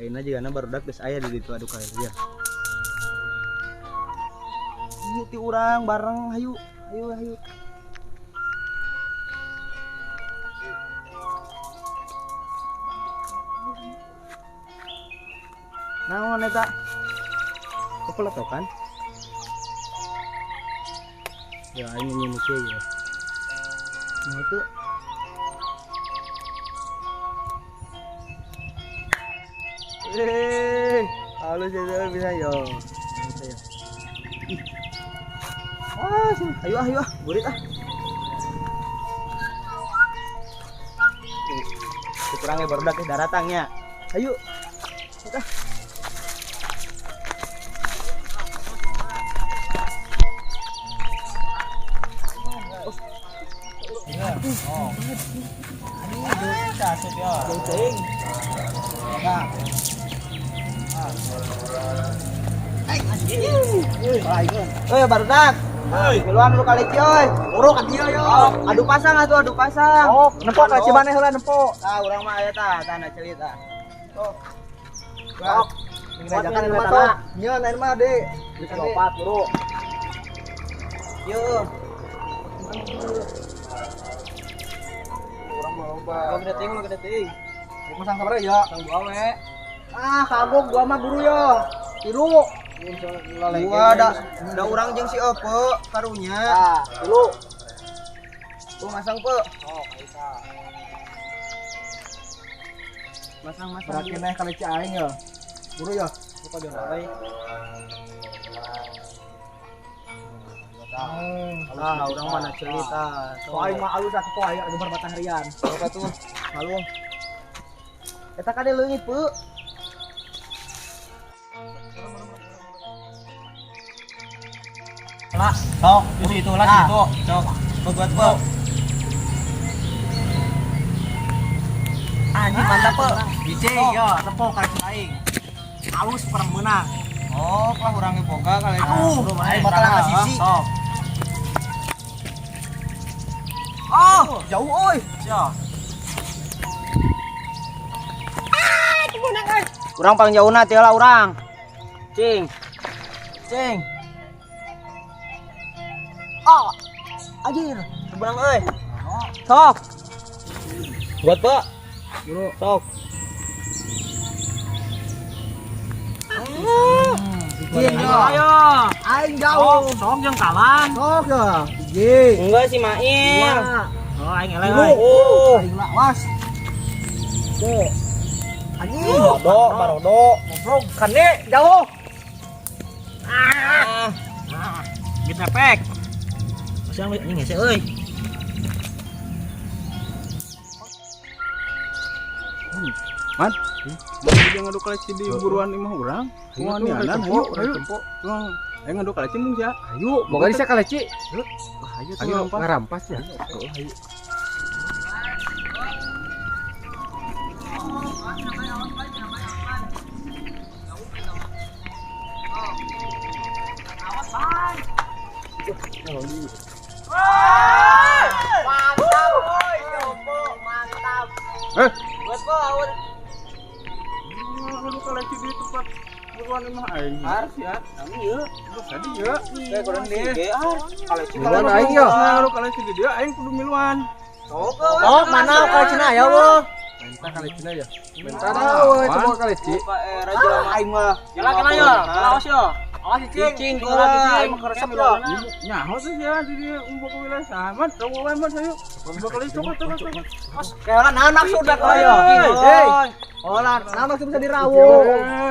Ayeuna jigana barudak geus aya di ditu aduk kali ya. Ieu ti urang bareng hayu. Hayu. Naon eta? Kepeletokan? Ya ini nyemike ya. Nah itu. Halus ya bisa yo. Ayo, burit ah. Kurangnya barudak teh daratangnya. Ayo. Udah. Oh. Ini bisa asup ya. Cing. Nah. Barudak. Keluar lu kali coy. Uruk ka dieu yo. Adu pasang atuh, adu pasang. Oh, nempok ka cimaneh heula nempok. Tah urang mah aya tah, tanah celit tah. Sok. Sok. Ngirajakan eta tah. Nyeun air mah, Dek. Bisa lopat buru. Yeuh. Urang mah loba. Lu gede ting. Masang sabaraha ya? Sang dua we. Kagok gua mah buru yo. Tilu. Gua ada urang jeung si Opo karunya. Tilu. Tuh masang pe. Oh, kaita. Masang. Berarti neh kali ci aing ya. Buru ya. Lupa jeung bae. Urang mana cerita. So aing mah alus atuh aya gambar mataharian. Eta tuh. Halung. Eta kade leungit pe. Lah, sok, di situ lah situ. Sok, buat pe. Anjing mantap pe. Bije yo, tepok kali aing. Alus perang menang. Oh, lah urang boga kali. Aduh, bakal ka sisi. Sok. Jauh euy. Sia. Cimunang euy. Urang pang jauhna teh lah urang. Cing. Anjir, seberang euy. Sok. Buat, Pak. Buru, sok. Ayo. Aing jauh. Sok jeung kalan. Sok ya. Hiji. Enggak si Mail. Oh, aing eleh euy. Aing lawas. Tuh. Anjing. Barodo. Ngobrol kan jauh. Gitu efek. Masang ini ngese euy. Man, dia ngadu kaleci di buruan imah urang. Kumaha nianan ayo. Ayo ngadu kaleci mung sia. Ayo, boga di sia kaleci. Ayo ngarampas ya. Ayo. Mantap, boy, Jombo, mantap. Buat po, awal. Lu kalau di tempat buruan emang aing. Harus ya, kami ya. Tadi ya. Kayak kurang deh. Kalau buruan aing ya. Lu kalau di dia aing kudu miluan. Oh, mana kalau Cina ya, Bu? Minta kali Cina ya. Minta dah, coba kali Ci. Raja aing mah. Jalan kena ya. Awas ya. Awas cing, cing, keresep ya. Nyaho tuh ya di umbuk wilayah sama, tahu wae mas ayo. Bakal coba. Mas, kayak anak sudah kaya. Olah, nama bisa dirawu.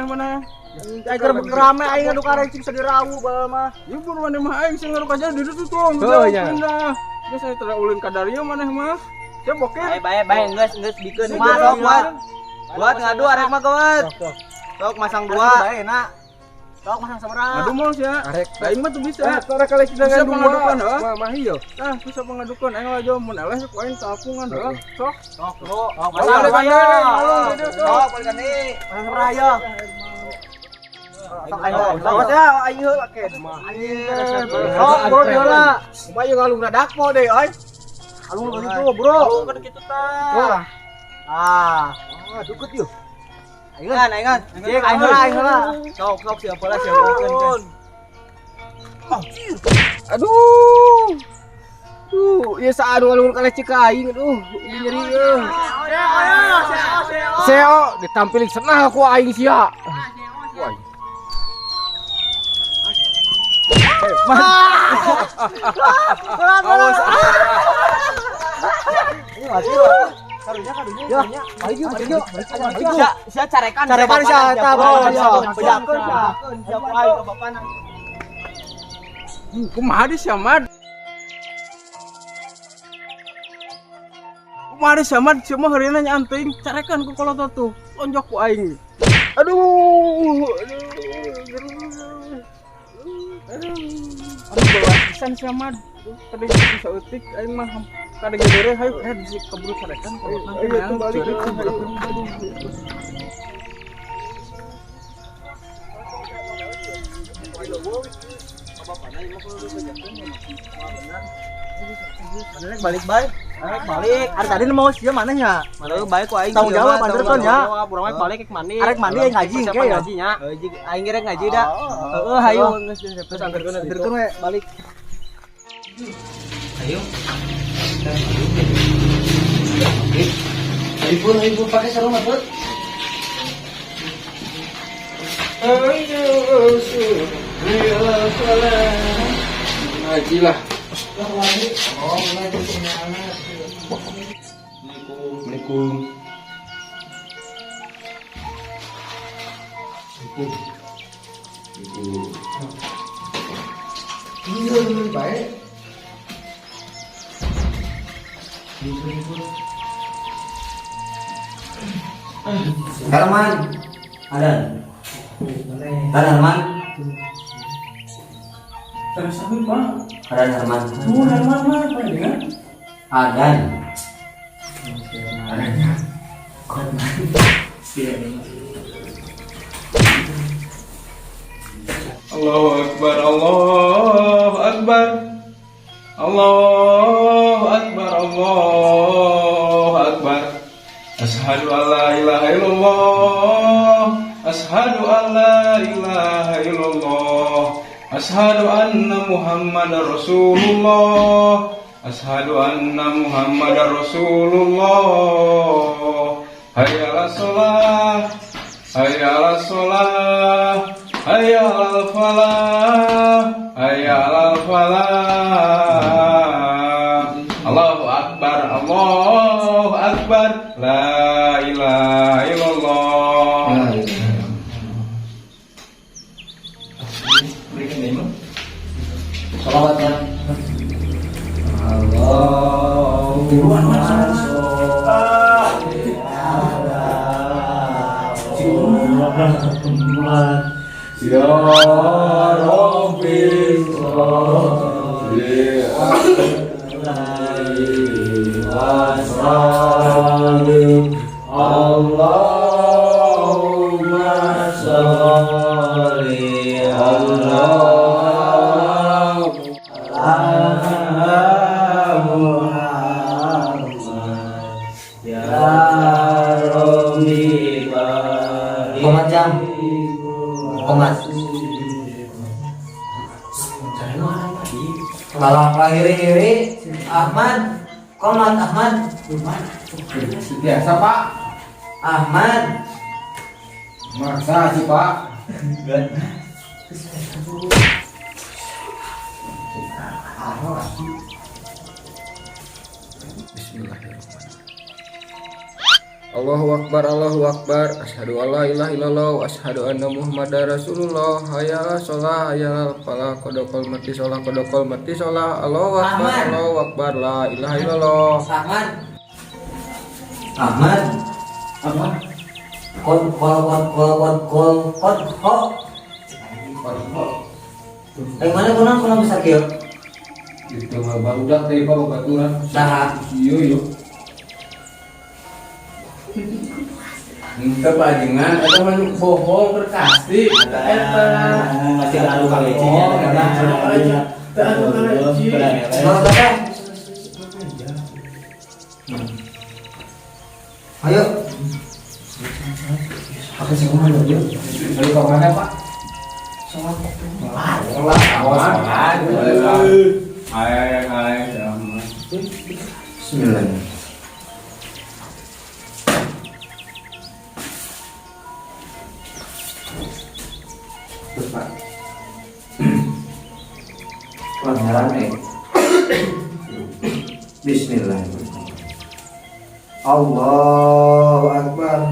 Mana? Agar rame aing anu karecing bisa dirawu bae mah. Ieu buruan mah aing sing ngaru kaja di ditu tuh. Oh iya. Geus saya tara ulin ka Dario maneh mah. Teh boker. Bae geus bikeun mah buat ngadu arek mah gawat. Sok masang dua. Bae enak. Sok masang sabaraha? Aduh mos ya. Aing mah tuh bisa. Tara kali dengan pengadukan heuh. Mah ieu. Tah bisa pengadukan aing aja mun eleh sok aing tapungan heuh. Sok. Sok, Bro. Masang depannya. Sok, balikan deui. Masang sabaraha ya? Sok aing. Sok ya aing heula ke. Anjing. Sok, Bro heula. Kumaha ngalung dadak mo deui euy. Alung kitu, Bro. Alung kitu tah. Dukut yeuh. Aing. Cik aing heula. Sok siapa lah siapa. Aduh. Ya saadu alun kalecek aing aduh, nyeri euy. Seo ditampilin senah aku aing sia. Wah. Ini mati. Karunya. Ayo. Sia carekan sia tabah. Bejakeun siapa aing ka bapana. Kumaha di sia mad? Kumaha di sia mad? Sia mah hareuna nya anteuing carekan ku kolot tuh. Lonjok ku aing. Aduh. Bawa pisan sia mad. Tadi bisa eutik aing mah kada geure hayu di keburu carekan. Ayo balik. Balik. Ari tadi mau sia manehnya? Mana baik ku aing. Tanggung jawab anterkeun nya. Urang balik ke mandi. Arek mandi aing ngaji engke ya. Aing gerek ngaji da. Heeh hayu geus anterkeun we balik. Ayo. Ibu pakai sarung apa? Ngaji lah. Assalamualaikum. Ini lebih baik. Herman, Adan, Herman. Terus apa Pak? Adan Herman. Herman mah apa ya? Adan. Allahu Akbar, Allahu Akbar, Allahu Akbar, Allahu Akbar. Ashhadu an la ilaha illallah, ashhadu an la ilaha illallah, ashhadu anna Muhammadar Rasulullah, ashhadu anna Muhammadar Rasulullah. Hayya 'alas shalah, hayya 'alas shalah, hayya 'alal falah, hayya 'alal falah. Allahu Akbar, Allahu Akbar, la ilaha illallah. Salawatnya. Ya Rabbi sholli Allahumma sholli ala Muhammad ya Rabbi. Komat jam. Komat. Kalau lahir Ahmad, komat Ahmad. Biasa Pak. Ahmad. Masa sih Pak? Allahu Akbar, Allahu Akbar. Asyhadu an la ilaha illallah wa asyhadu anna Muhammadar Rasulullah. Hayya 'alas shalah, hayya 'alal falah. Qodokol mati shalah, qodokol mati shalah. Allahu Akbar, Ahmad. Allahu Akbar. La ilaha illallah. Ahmad. Ahmad. Apa? Kol. Mana kunang besar kieu? Itu mah barudak teh Pak baturan. Saha? Iya. Entah pajangan, itu mah bohong berkasti. Eta Masih anu kalecinya Kalau teh. Ayo. Kasih kemana dia? Balik ke mana Pak? Sholat. Bismillah. Terus Pak. Pelanggaran Bismillah. Allahu Akbar.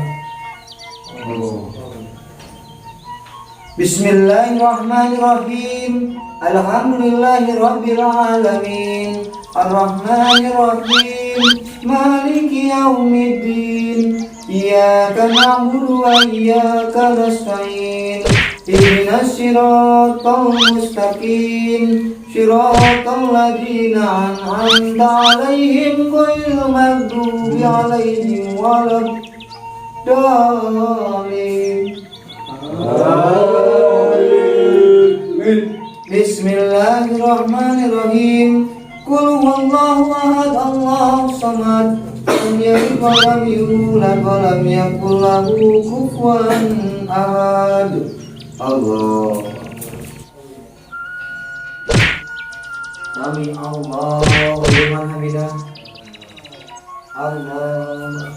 Bismillahirrahmanirrahim. Alhamdulillahirabbil alamin. Arrahmanirrahim. Maliki yaumiddin. Iyyaka na'budu wa iyyaka nasta'in. Ihdinas siratal mustaqim. Siratal ladzina an'amta 'alaihim ghairil maghdubi 'alaihim waladdallin. Bismillahirrahmanirrahim. Qul huwallahu ahad, Allahus samad. Lam yalid wa lam yulad wa lam yakul lahu kufuwan ahad. Allah. Sami Allahu liman hamidah. Allah.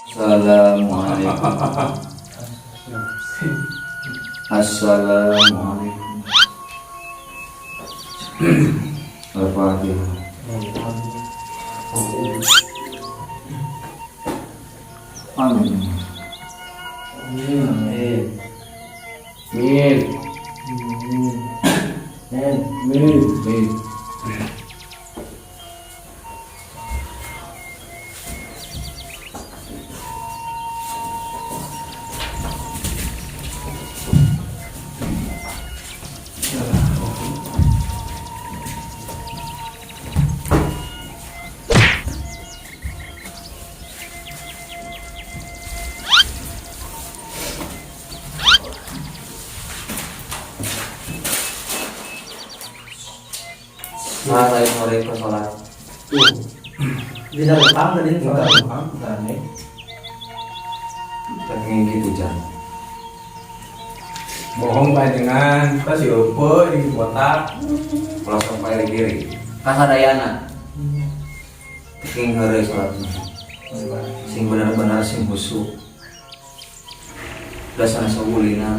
Assalamualaikum. Assalamualaikum. Al-Fatihah. Amin. Amin. Assalamualaikum sholat. Di dalam pam tadi sholat. Tapi gitu jangan. Bohong panjenengan, kita si opo di botak. Kalau sampai kiri. Kasadayana. King hari sholatnya. Sing benar-benar sing khusyuk. Dasar sebulina.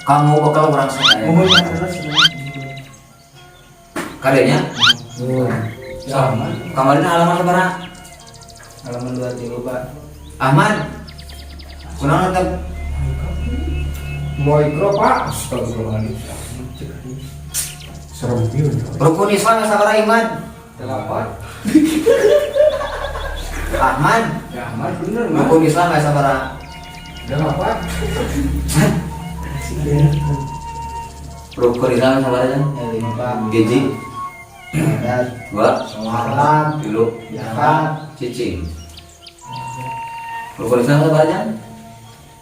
Kamu bakal merasa kaya. Kadenya? Sama. Kemarin halaman lebaran. Halaman 23 Pak. Ahmad. Kunaon tetep Mau ikro Pak? Astagfirullahaladzim. Serem pieu. rukun Islam yang sabaraha iman. 8. Ahmad. Ya Ahmad bener mah. Rukun Islam yang sabaraha. 8. Rukun Islam yang sabaraha jan? 5 Pak. Hiji, Syahadat, dua, sholat, tilu, zakat, cicing. Rukun Islam sabaraha jan?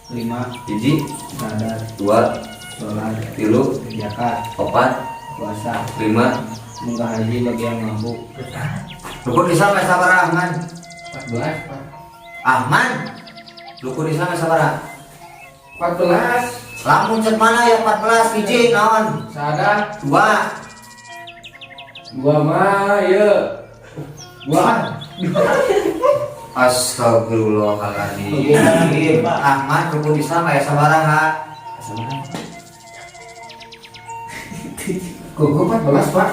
5 Hiji, syahadat, dua, sholat, tilu, zakat, opat, puasa, lima. munggah haji bagi yang mampu. Rukun Islam yang sabaraha Ahmad? 14 Pak. Ahmad. Rukun Islam yang sabaraha? 14. Lamun cek mana ya 14 hiji naon? Sadar. Dua. 2 mah ya. 2. Astagfirullahaladzim. Ahmad rukun Islam aya sabaraha? Kuku 14 Pak.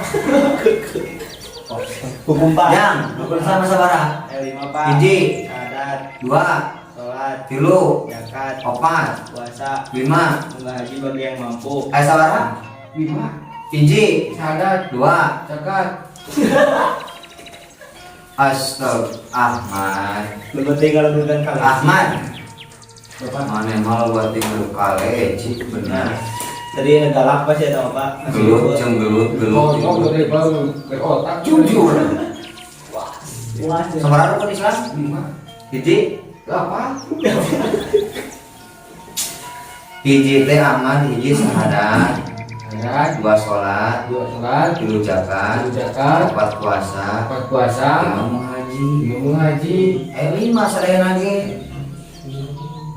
Hukum Pak. Yang rukun Islam sabaraha? 5 Pak. Hiji, Syahadat, dua, sholat, tilu, zakat, opat, puasa, lima. munggah haji bagi yang mampu. Aya sabaraha? 5. Hiji, Sadar. dua. Zakat. Ahmad. Lu tinggal duluan kali. Ahmad. Mana mal buat tinggal kale cik benar. Tadi galak pas ya sama Pak. Gelut jeung gelut Ngomong dari baru berotak. jujur. Wah, Sabaraha rukun Islam? 5. Hiji, 8. hiji teh aman, hiji syahadat, Sadar. dua sholat, 2 sholat. tilu zakat, 1 zakat. 4 puasa, 4 puasa. 5 haji. ngaji. 5 sadayana ge.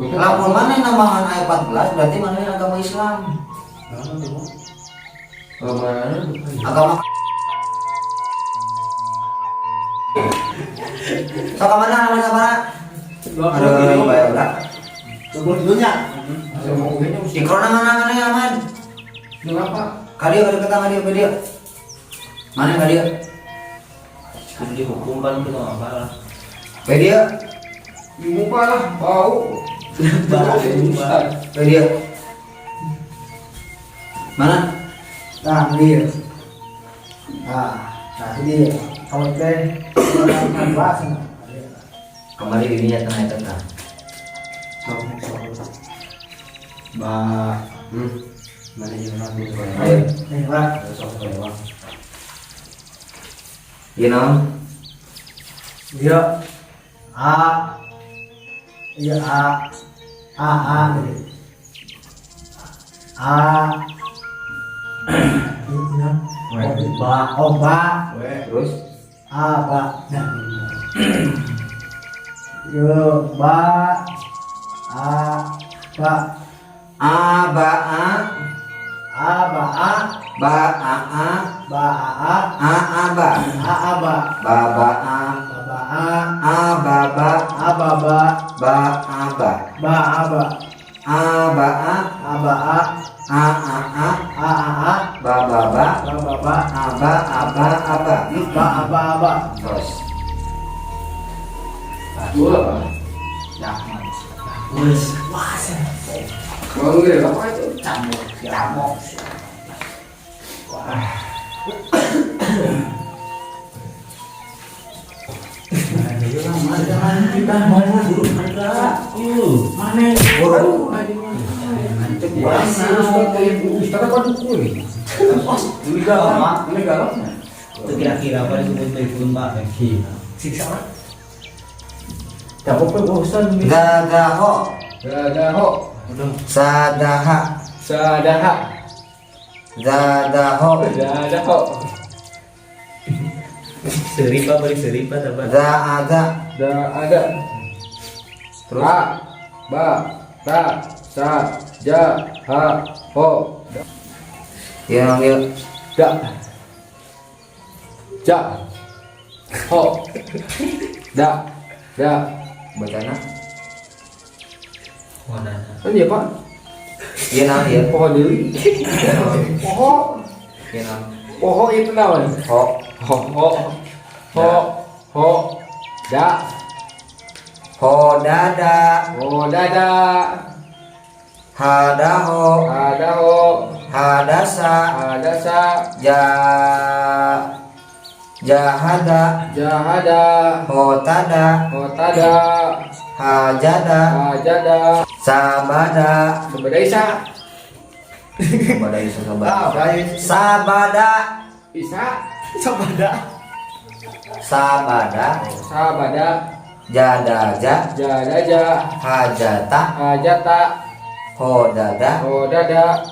Lamun mana nambahan ayat 14 berarti mana agama Islam. Agama Sok mana namanya apa? Aduh, bayar udah. Dulunya. Ikrona mana aman? Kenapa? Kali ketang dia. Mana kali? Kudu dihukum kan itu apa lah. Dia. Muka lah, bau. Dia. Mana? Nah, dia. Nah, dia. Kalau teh kan bahasa. Kembali dirinya tengah. Ba, Mana yang nanti ayo, nih, Pak. You know? Dia A. Iya A gitu. A. Ini ba. Terus? A ba. Nah. Yo ba. A ba. A ba a. A ba a. Ba a a. Ba a. A a ba. A ba. Ba ba a. Ba a. A ba ba. A ba ba. Ba a ba. Ba a ba. A ba a. A ba a. A a a. A a. Ba ba ba. Ba ba ba. Aba aba aba. Ba ba. Terus. Gula apa? Wes, wah, Kalau lu apa itu? camuk. Itu kira-kira apa disebut baikun Pak? Siksa orang. Dapat bosan nih. Gagaho. Sadaho. Sadaha. Sadaha. Zadaho. Sadaho. Seripa beri seripa apa? Zaada. Ada. Terus? A, ba, ta, sa, ja, ha, ho, Yang dia. da, ja, ho, da. Bacana. Kan dia Pak? Iya nah iya. Poho deui. Poho. Iya nah. Poho itu naon? Ho. Ho, da, Ho dada. ho, dada, Hadaho. adaho, Hadasa. adasa, Jahada. jahada, Hotada. hotada, Hajada. ajada, Sabada. sebeda Sabada isa sabada. baik. Sabada. Isa, Sabada. Sabada. sabada, Jadaja. jadaja, Hajata. ajata, Hodada. hodada,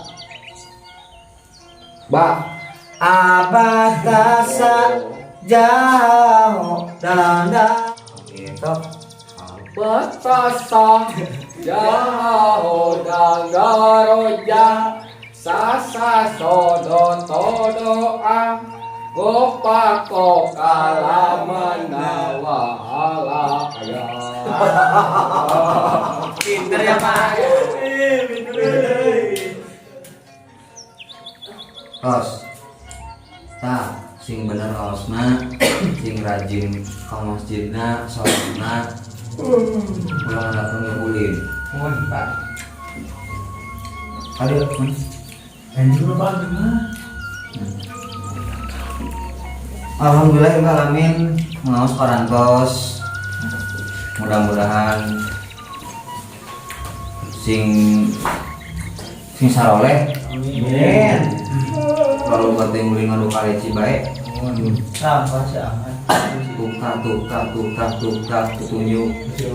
ba, Abatasa. Jaho. Danda. Gitu. betasa, jaho danggaroja, sasa sodo todoa, gopako kalamana wahala ya. Pinter ya Pak. Os. Nah, sing bener osna, sing rajin ka masjidna, salatna, ulang datang ngulin. Mantap. Aduh, Anjing lu Pak, gimana? alhamdulillahirobbilalamin, ngaos parantos. Mudah-mudahan sing saroleh. Amin. Kalau buat yang ngulin ngadu kaleci bae. Sampah sih aman. Tukar tutunjuk.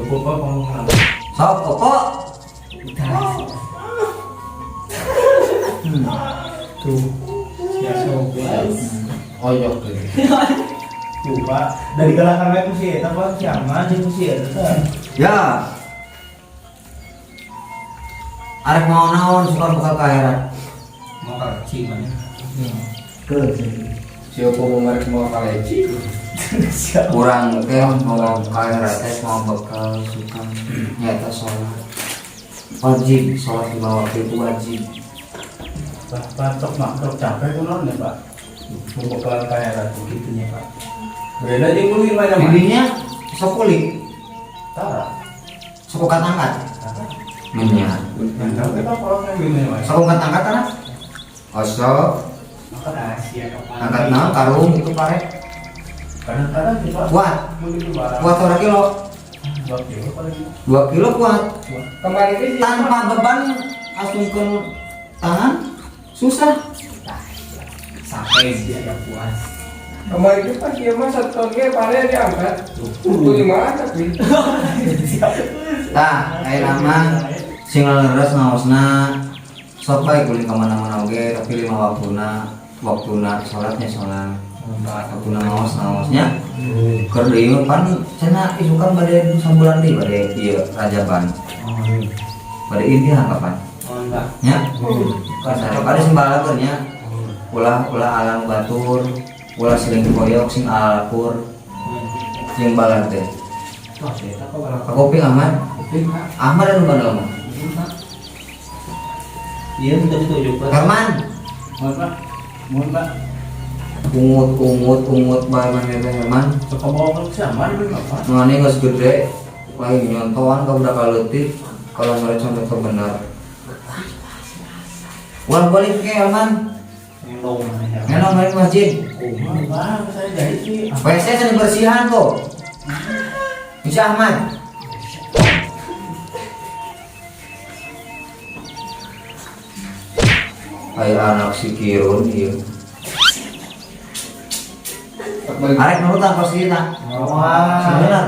Coba ngomong. Sok kok. Tuh. Ya sobat. Oyok. Tuh Pak, dari galakan itu sih, tapi siapa aja sih ya. Ya. Arek mau naon suka buka akhirat. Mau kaleci mana? Ke. Siapa mau merek mau kaleci? Kurang teh mau akhirat teh mau bekal suka nyata sholat. Wajib sholat 5 waktu itu wajib. Pak, tok capek tuh non ya Pak. Mau bakalan kayak ratu gitunya Pak. Beda aja kulit banyak mah. Bibinya sok kulit, Tara. sok angkat. Minyak. Yang kita kalau kayak gini Mas. Sok angkat kan? Osok, Maka rahasia kapan? angkat naon karung itu parek. Kadang-kadang sih Pak. Kuat, Mau gitu barang. kuat 2 kilo. 2 kilo paling. 2 kilo kuat. Kemarin itu Tanpa beban asungkeun tangan susah. Sampai dia yang puas. kemarin itu pas dia mah 1 ton ge pare diangkat. Tuh gimana tapi? Tah, kayak nama sing leres ngaosna sok bae kuling ka mana-mana oge tapi 5 waktuna salatnya salat. Waktuna ngaos-ngaosnya. Keur deui pan cenah isukan bade sambulan deui bade ieu Rajaban. Bade intihan kapan? Oh enggak. Nya. Bade sembala keur nya. Ulah alang batur, ulah sering koyok sing alpur. Sing balan teh. Oh, saya tak kok Kopi Ahmad. Ahmad anu bandel mah. Iya, kita ditunjuk Pak. Herman, Mohon Pak. ungut bae maneh teh Herman. Suka bawa ke siapa ini Pak? Mane geus gede, lain nyontohan ka budak leutik kalau mereka contoh bener. Ulah balik ke Herman. Ngelong mana? Ngenong dari masjid. Bang, saya jadi sih. WC sering bersihan tuh. Bisa Ahmad. Ayo anak si Kirun ieu. Arek nurutan pasti tak. Wah. Bener.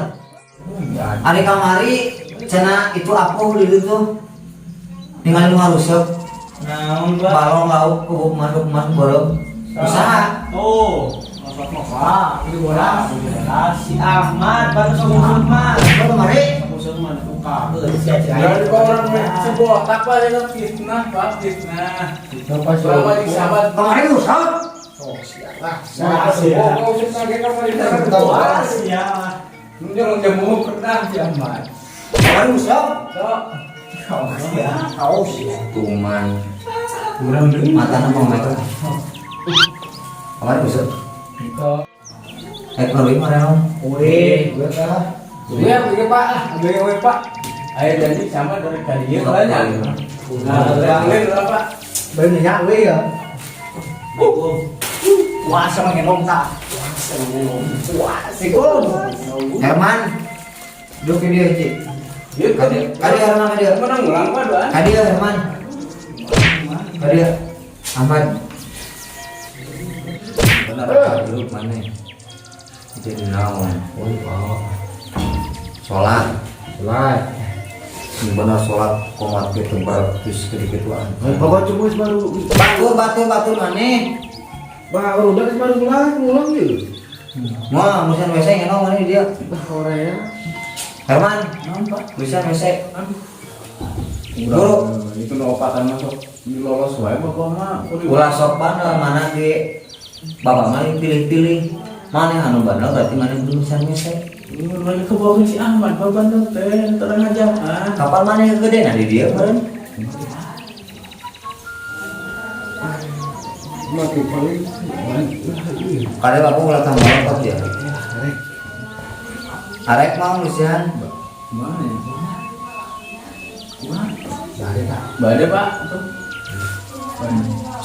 Ari kamari cenah itu apuh di ditu. Tinggal nu harusep. Naon Pak? Balong lauk kuman borok. Usaha. Tuh. Wah, ini bola. Si Ahmad baru sama Ahmad. Baru kemari. Sama tukang. Dari orang si botak Pak itu fitnah Pak fitnah. Selama di sahabat Kemari rusak. Nah, mau fitnah kita mau di Wah, siapa? Jangan jamu pernah si Ahmad. Kemari rusak. Haus ya. Tuman. Kurang dulu. Matanya mau meter. Kemari rusak. Kalau mana dong? Wih, Iya, begini Pak, begini Pak. Ayo jadi sama dari kalian banyak. Nah, terangin lah Pak. banyak wih ya. Wah, sama ngelong tak. Wah, sikul. Herman. Duduk di dia Cik. Kadi Herman kadi. Mana ngulang Pak doan? Kadi Herman. Kadi Ahmad. Benar duduk mana? Jadi naon? Oh, sholat. Ini benar sholat komat itu praktis kedikituan. Bapak cuma baru Batu mana? baru udah baru ngulang gitu. Wah, musim WC ngenong mana dia? Korea. Herman, Nampak. musim WC. Udah, Guru. itu opatan masuk di lolos wae Bapak mah. Ulah sok bandel mana ge? Bapak mah pilih-pilih. Mana anu bandel berarti mana belum musim WC. Lagi ke bawah si Ahmad, Bapak teh terang aja. Kapal mana yang gede nah di dia kemarin? Mati paling. Kada aku ulah tambah apa dia? Arek mau lusian. Mana ya? Bade Pak, tuh.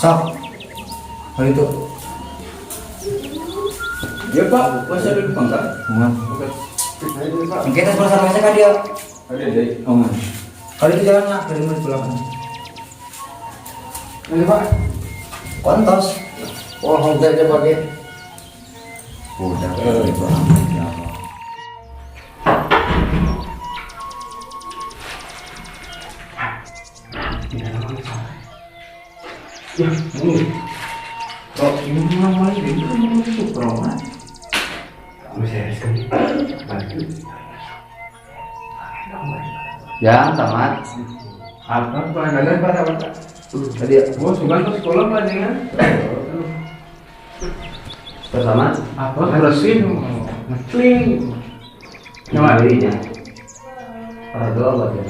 Sok. Kalau itu. Ya Pak, masih ada di pangkat. Mohon. Pak. Kita selesai WC kan dia. Ada deh. Oh. Kalau itu jalan nak dari mana pulang? Ini Pak. Kontos. Oh, hotel aja pakai. Udah. Kok ini namanya itu kan itu peroman. Ya, tamat. Apa pelajaran pada apa? Tadi Gua suka ke sekolah pelajaran. pertama Apa bersih, ngecling. Nyawa ini ya. Aduh, apa ya?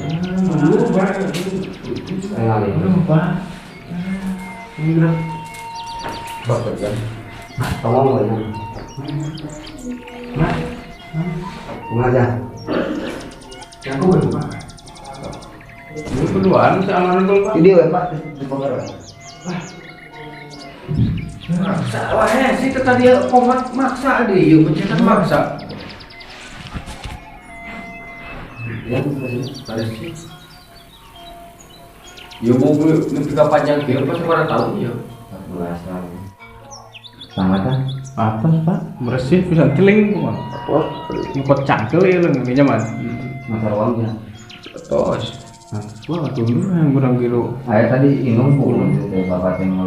Dulu Pak. Kali. Dulu Pak. Ini Bapak kan. Kamu mau ya? Nah, Mengajar. yang aku berapa? Ini keduaan sama dulu Pak. Video ya Pak di kamera. Salah sih tadi komat maksa deh, yuk mencetak maksa. Ya, Ada sih. Ya mau ngetika panjang dia pasti pada tahu ya. 14 tahun. Sama kan? Apa Pak? Bersih bisa teling Pak. Apa? Ngikut cangkel ya lu nggak nyaman. Masalah uangnya. Tos. Wah, dulu yang kurang kilo. Ayah tadi inung pukul itu bapak yang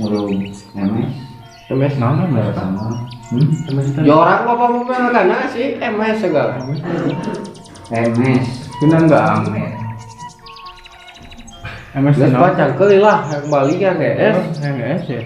ngulung MS. MS Mana Mereka Pak? sama. Ya orang bapak mau mana sih MS segala. MS. Kena enggak amin. MS Gas kenapa? panjang kali lah yang balik yang GS. Yang es ya.